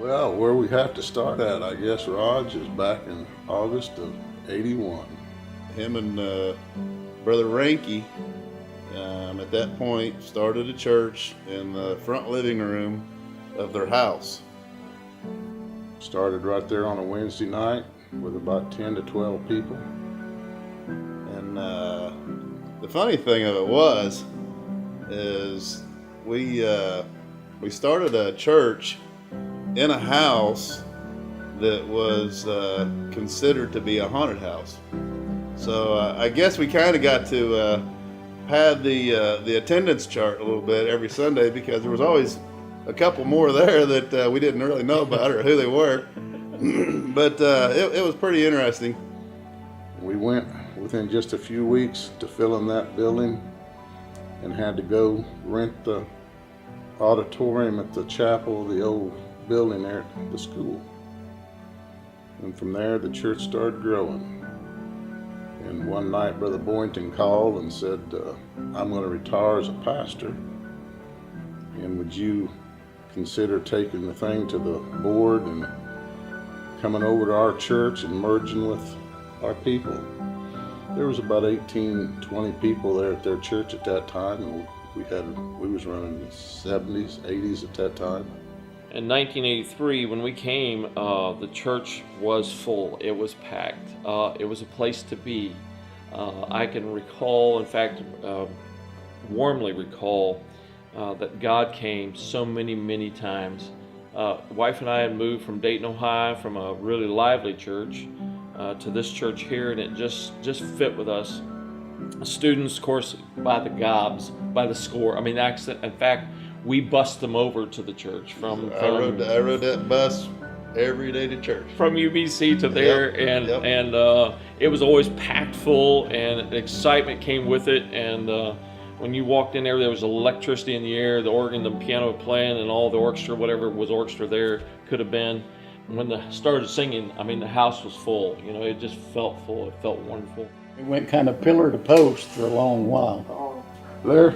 Well, where we have to start at, I guess, Raj, is back in August of '81. Him and Brother Ranky, at that point, started a church in the front living room of their house. Started right there on a Wednesday night with about 10 to 12 people. And the funny thing of it is we started a church in a house that was considered to be a haunted house. So I guess we kind of got to pad the attendance chart a little bit every Sunday, because there was always a couple more there that we didn't really know about or who they were. But it was pretty interesting. We went within just a few weeks to filling that building and had to go rent the auditorium at the chapel, the old building there at the school. And from there, the church started growing. And one night, Brother Boynton called and said, I'm going to retire as a pastor, and would you consider taking the thing to the board and coming over to our church and merging with our people? There was about 18, 20 people there at their church at that time, and we was running the 70s, 80s at that time. In 1983, when we came, the church was full. It was packed. It was a place to be. I can recall, in fact, warmly recall, that God came so many times. Wife and I had moved from Dayton, Ohio, from a really lively church to this church here, and it just fit with us. Students, of course, by the gobs, by the score. I mean, in fact, we bussed them over to the church from I rode that bus every day to church. From UBC to there, Yep. and it was always packed full, and excitement came with it. And when you walked in there was electricity in the air, the organ, the piano playing, and all the orchestra, whatever was orchestra there could have been. When they started singing, I mean, the house was full. You know, it just felt full. It felt wonderful. It went kind of pillar to post for a long while. There,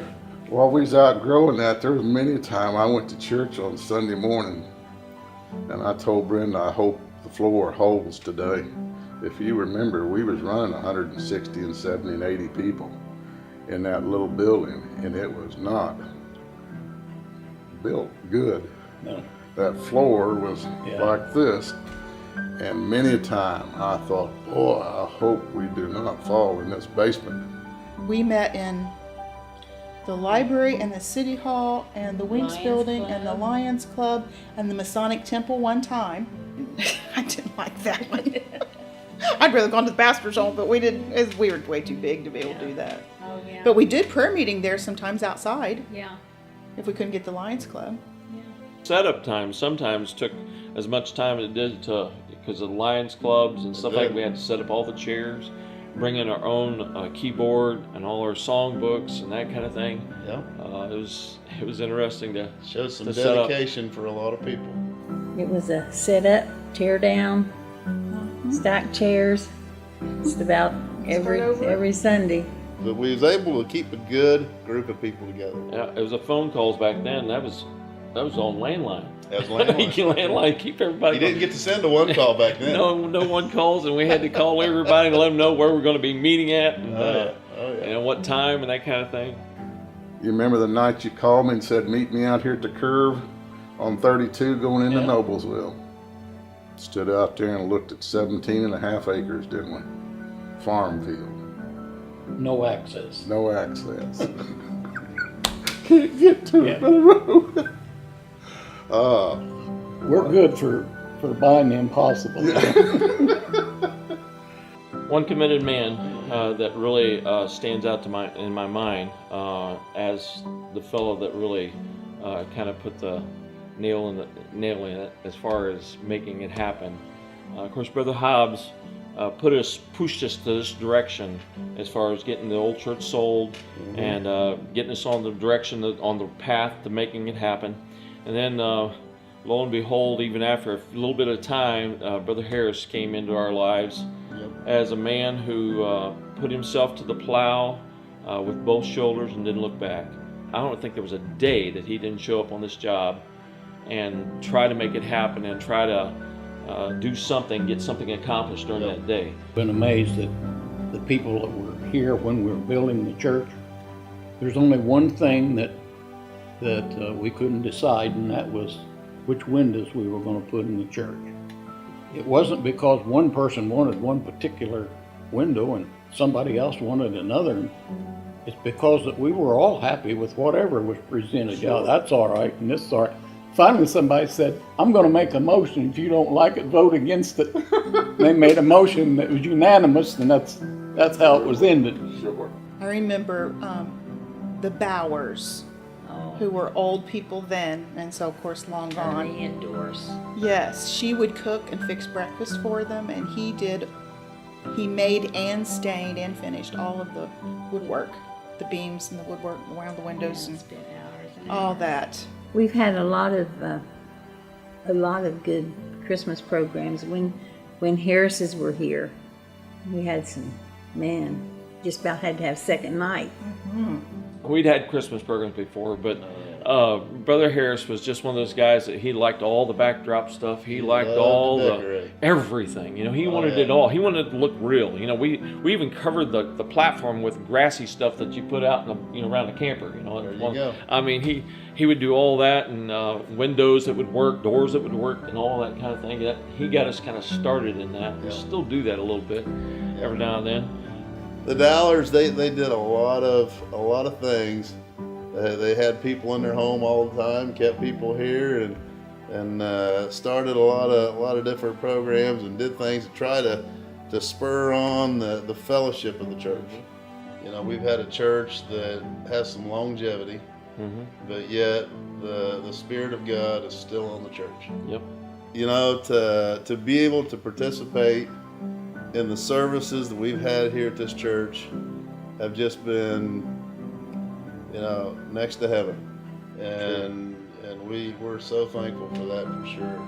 while we was outgrowing that, there was many a time I went to church on Sunday morning, and I told Brenda, I hope the floor holds today. If you remember, we was running 160 and 70 and 80 people in that little building, and it was not built good. No. That floor was like this, and many a time I thought, boy, I hope we do not fall in this basement. We met in the library and the city hall and the Winks Lions building Club. and the Lions Club and the Masonic Temple one time. I didn't like that one. I'd rather gone to the pastor's home, but we were way too big to be able to do that. Oh, yeah. But we did prayer meeting there sometimes outside Yeah. if we couldn't get the Lions Club. Setup time sometimes took as much time as it did because of the Lions clubs and stuff like that. We had to set up all the chairs, bring in our own keyboard and all our song books and that kind of thing. Yeah. It was interesting to Shows some to set up. dedication for a lot of people. It was a sit up, tear down, stack chairs, just about every Sunday. But we was able to keep a good group of people together. Yeah, it was a phone calls back then. That was on landline. That was landline. Keep everybody. You didn't get to send a one call back then. No one calls, and we had to call everybody and let them know where we're going to be meeting at, and and what time and that kind of thing. You remember the night you called me and said, meet me out here at the curve on 32 going into Noblesville? Stood out there and looked at 17 and a half acres, didn't we? Farm field. No access. No access. Can't get to it by the road. We're good for buying the impossible. One committed man that really stands out in my mind as the fellow that really kind of put the nail in it as far as making it happen. Of course, Brother Hobbs pushed us to this direction as far as getting the old church sold and getting us on the direction, on the path to making it happen. And then, lo and behold, even after a little bit of time, Brother Harris came into our lives as a man who put himself to the plow with both shoulders and didn't look back. I don't think there was a day that he didn't show up on this job and try to make it happen and try to do something, get something accomplished during that day. Been amazed that the people that were here when we were building the church, there's only one thing that we couldn't decide, and that was which windows we were going to put in the church. It wasn't because one person wanted one particular window and somebody else wanted another. It's because that we were all happy with whatever was presented. Yeah, that's all right, and this is all right. Finally, somebody said, I'm going to make a motion. If you don't like it, vote against it. They made a motion that was unanimous, and that's how it was ended. Sure. I remember the Bowers, who were old people then, and so of course long gone. Ernie indoors. Yes, she would cook and fix breakfast for them, and he made and stained and finished all of the woodwork, the beams and the woodwork around the windows and Spent hours and all that. We've had a lot of good Christmas programs. When Harris's were here, we had some, man, just about had to have second night. We'd had Christmas programs before, but Brother Harris was just one of those guys that he liked all the backdrop stuff. He liked loved to all decorate. everything. You know, he wanted it all. He wanted it to look real. You know, we even covered the platform with grassy stuff that you put out in the, around the camper. You know, There you go. I mean, he would do all that, and windows that would work, doors that would work, and all that kind of thing. He got us kind of started in that. We still do that a little bit every now and then. The Dowlers, they did a lot of things. They had people in their home all the time, kept people here, and started a lot of different programs and did things to try to spur on the fellowship of the church. You know, we've had a church that has some longevity, but yet the Spirit of God is still on the church. Yep. You know, to be able to participate in the services that we've had here at this church have just been, you know, next to heaven, and we're so thankful for that for sure.